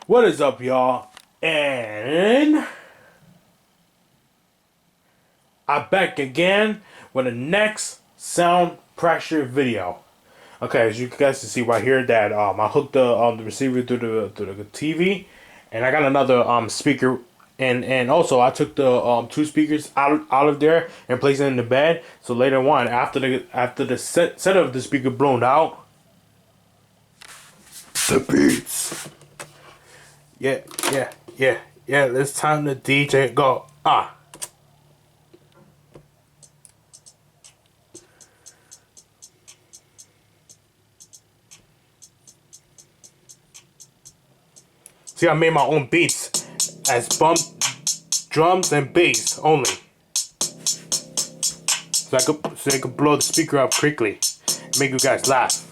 What is up, y'all? And I'm back again with the next sound pressure video. Okay, as you guys can see right here, that I hooked the receiver through the TV, and I got another speaker, and also I took the two speakers out of there and placed it in the bed. So later on, after the set of the speaker blown out, the beats. Yeah, yeah, yeah, yeah. It's time to DJ go. See, I made my own beats as bump, drums, and bass only. So I could blow the speaker up quickly, and make you guys laugh.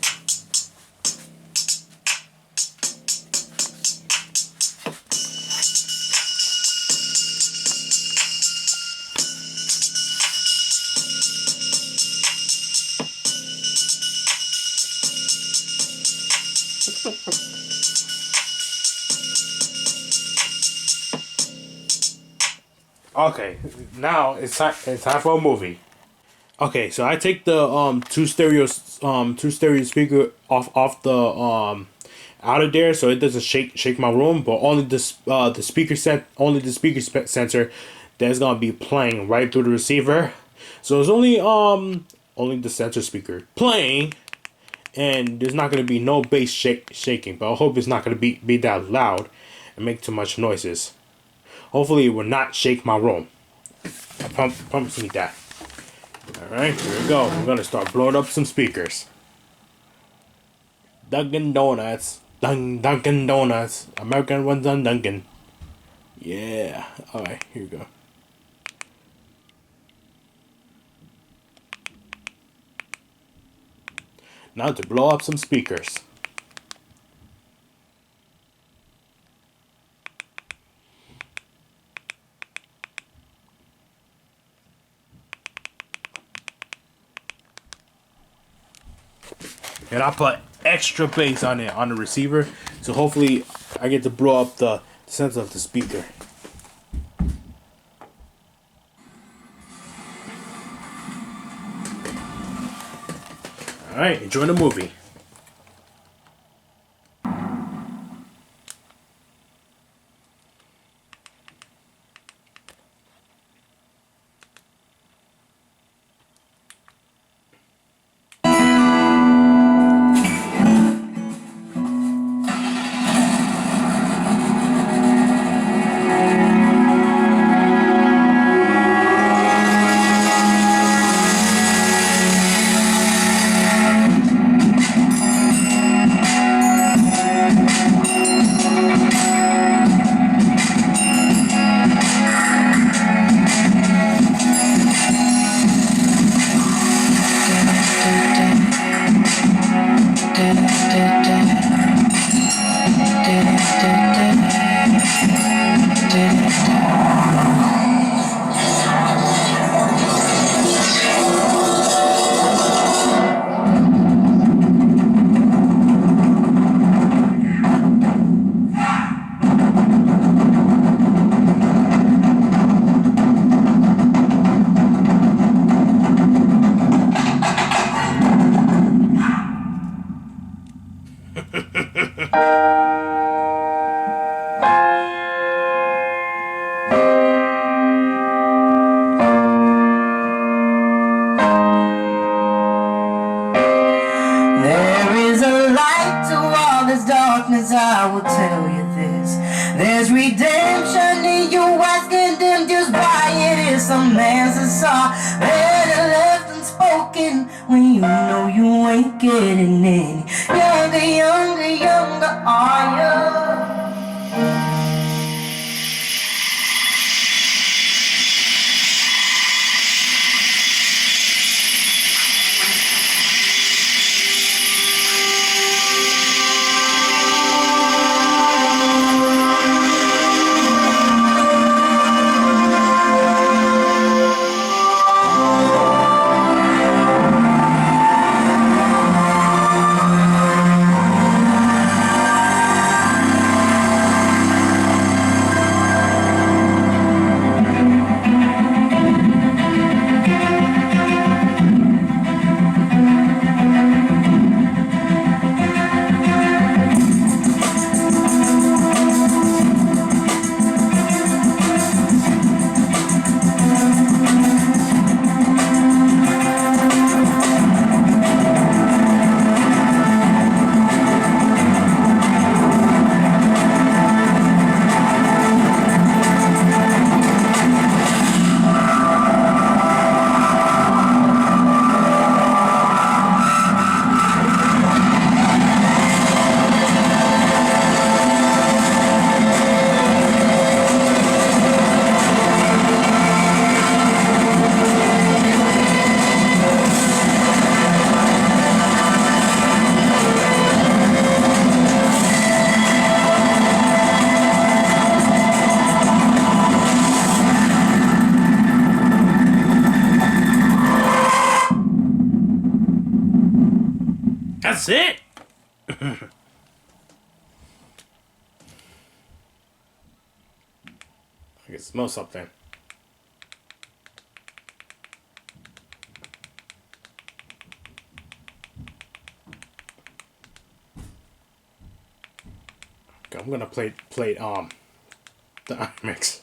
Okay, now it's time for a movie. Okay, so I take the two stereo speaker off the out of there, so it doesn't shake my room, but only the speaker sensor that's gonna be playing right through the receiver. So it's only the sensor speaker playing, and there's not gonna be no bass shaking. But I hope it's not gonna be that loud and make too much noises. Hopefully it will not shake my room. I promise me that. Alright, here we go. We're gonna start blowing up some speakers. Dunkin' Donuts. Dunkin' Donuts. American ones on Dunkin'. Yeah. Alright, here we go. Now to blow up some speakers. And I put extra bass on it on the receiver, so hopefully I get to blow up the sense of the speaker. Alright, enjoy the movie. I will tell you this. There's redemption in you, asking them just why it is. Some answers are better left unspoken when you know you ain't getting any younger are you? I can smell something. Okay, I'm gonna play the IMAX.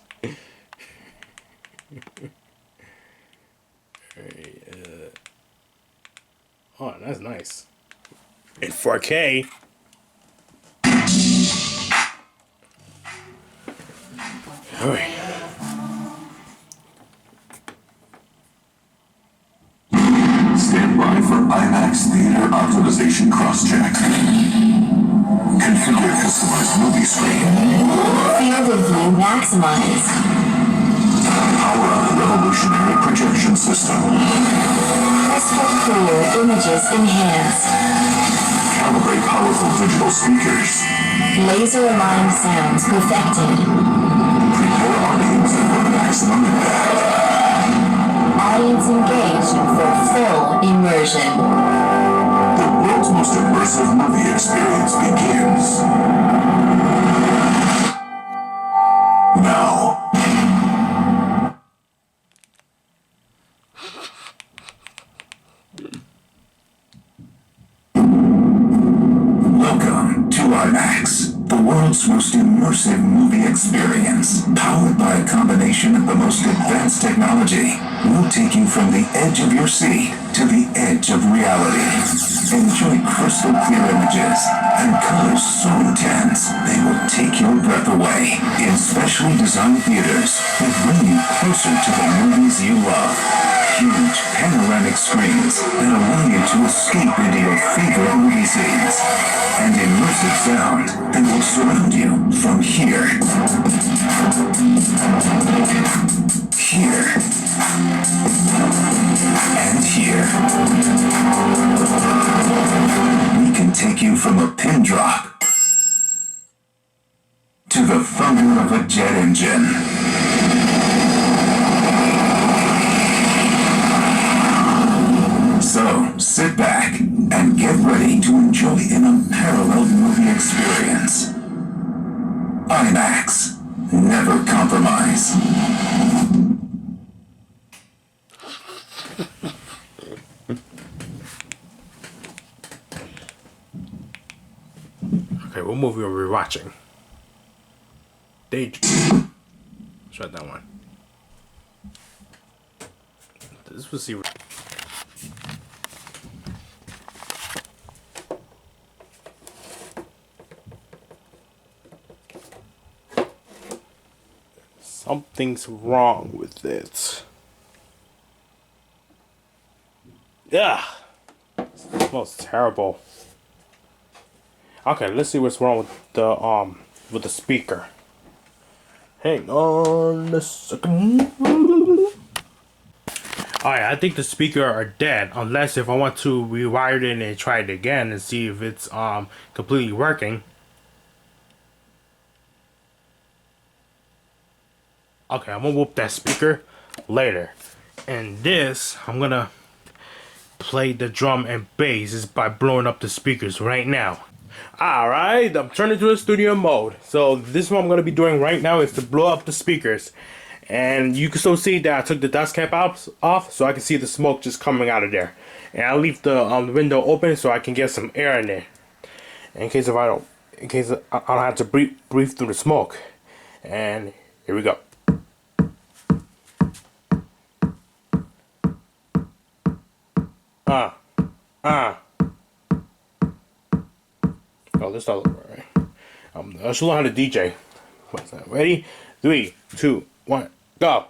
Oh, that's nice. In 4K. Alright. Stand by for IMAX Theater Optimization Crosscheck. Configure customized movie screen. Field of view maximize. Power up revolutionary projection system. Crystal clear images enhanced. Calibrate powerful digital speakers. Laser aligned sounds perfected. Prepare audience for maximum impact. Audience engaged for full immersion. The world's most immersive movie experience begins now. Welcome to IMAX, the world's most immersive movie experience. Powered by a combination of the most advanced technology, we'll take you from the edge of your seat to the edge of reality. Enjoy crystal clear images and colors so intense they will take your breath away in specially designed theaters that bring you closer to the movies you love. Huge panoramic screens that allow you to escape into your favorite movie scenes. And immersive sound that will surround you from here. Here. And here. We can take you from a pin drop to the thunder of a jet engine. So, sit back and get ready to enjoy an unparalleled movie experience. IMAX. Never compromise. Okay, what movie are we watching? Daydream. Shut that one. This was the. Something's wrong with it. Yeah, it smells terrible. Okay, let's see what's wrong with the speaker. Hang on a second. Alright, I think the speaker are dead, unless if I want to rewire it and try it again and see if it's completely working. Okay, I'm gonna whoop that speaker later. And this, I'm gonna play the drum and bass is by blowing up the speakers right now. Alright, I'm turning to the studio mode. So this is what I'm gonna be doing right now is to blow up the speakers. And you can still see that I took the dust cap off so I can see the smoke just coming out of there. And I leave the window open so I can get some air in there. In case I don't have to breathe through the smoke. And here we go. Oh, this doesn't work, right? I should learn how to DJ. What's that? Ready? 3, 2, 1, go!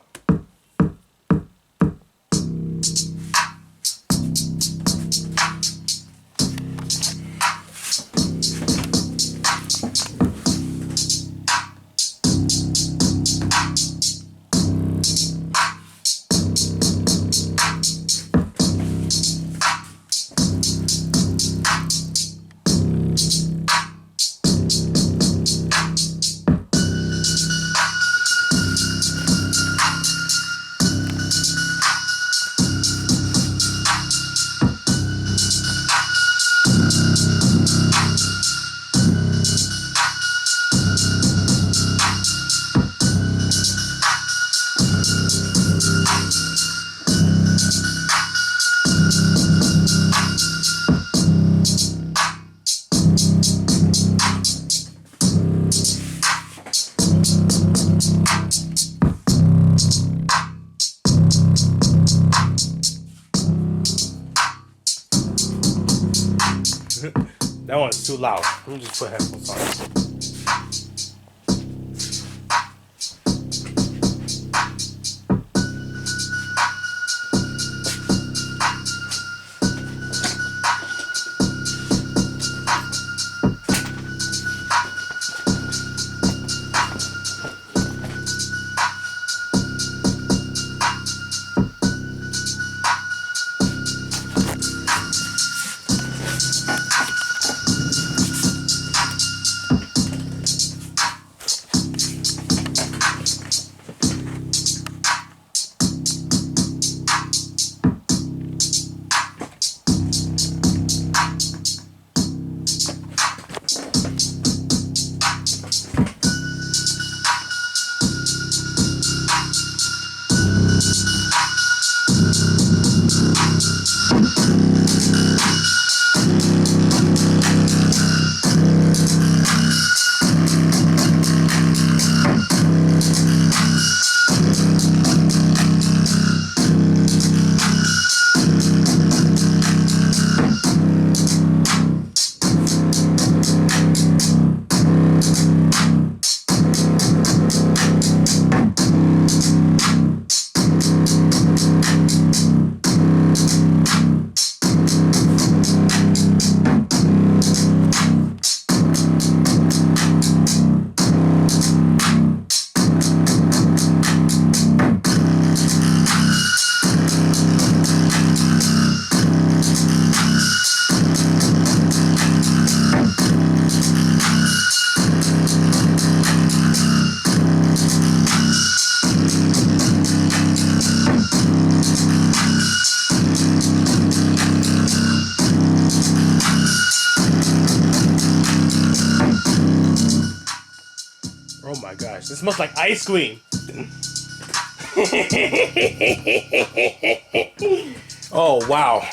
That one's too loud. Let me just put headphones on. Oh my gosh, this smells like ice cream. Oh wow.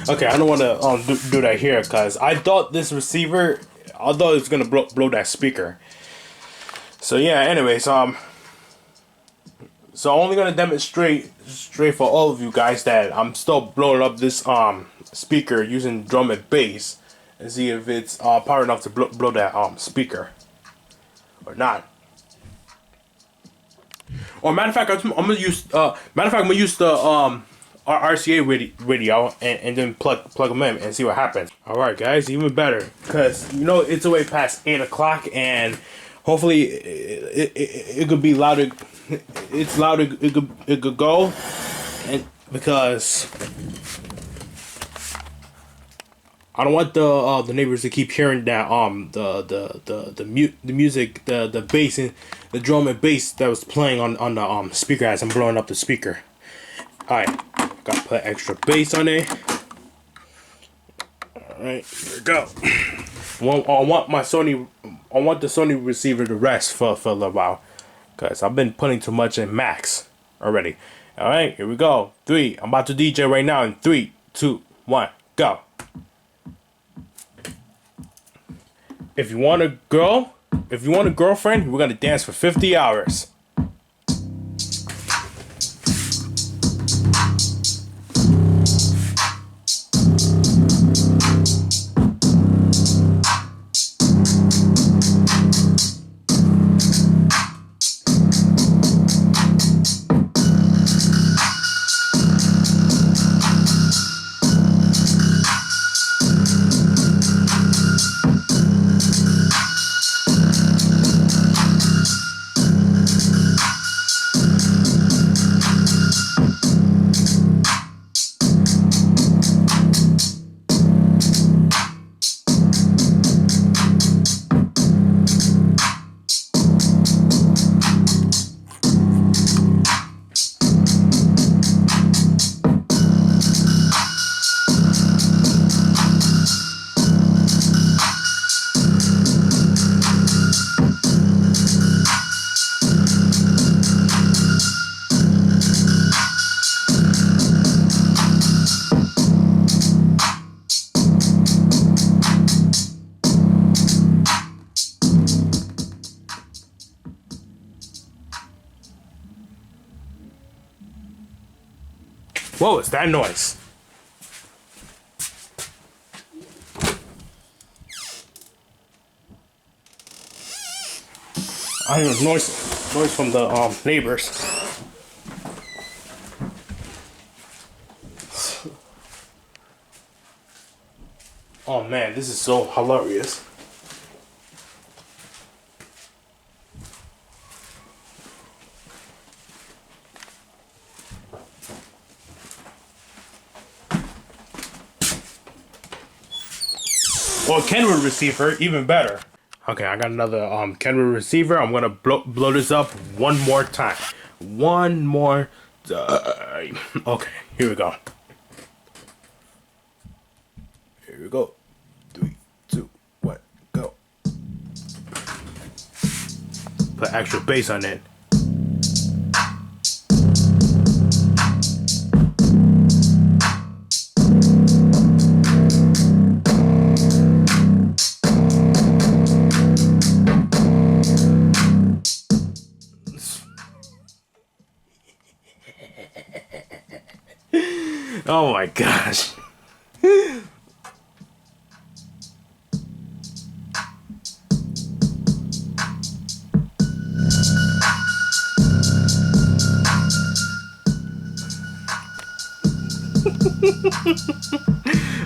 Okay, I don't want to do that here because I thought this receiver, I thought it was gonna blow that speaker. So yeah, anyways, so I'm only gonna demonstrate straight for all of you guys that I'm still blowing up this speaker using drum and bass and see if it's power enough to blow that speaker or not. Or matter of fact, I'm gonna use the RCA radio and then plug them in and see what happens. Alright guys, even better, because you know it's way past 8 o'clock and hopefully it could be louder. It's louder, it could go, and because I don't want the neighbors to keep hearing that the music, the bass and the drum and bass that was playing on the speaker as I'm blowing up the speaker. Alright, gotta put extra bass on it. Alright, here we go. I want the Sony receiver to rest for a little while, cause I've been putting too much in max already. Alright, here we go. I'm about to DJ right now in 3, 2, 1, go. If you want a girlfriend, we're gonna dance for 50 hours. What was that noise? I hear noise from the neighbors. Oh man, this is so hilarious. Well, Kenwood receiver, even better. Okay, I got another Kenwood receiver. I'm gonna blow this up one more time. One more time. Okay, here we go. Here we go. 3, 2, 1, go. Put extra bass on it. Oh my gosh.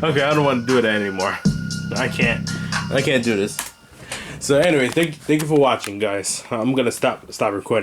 Okay, I don't want to do it anymore. I can't do this. So anyway, thank you for watching, guys. I'm gonna stop recording.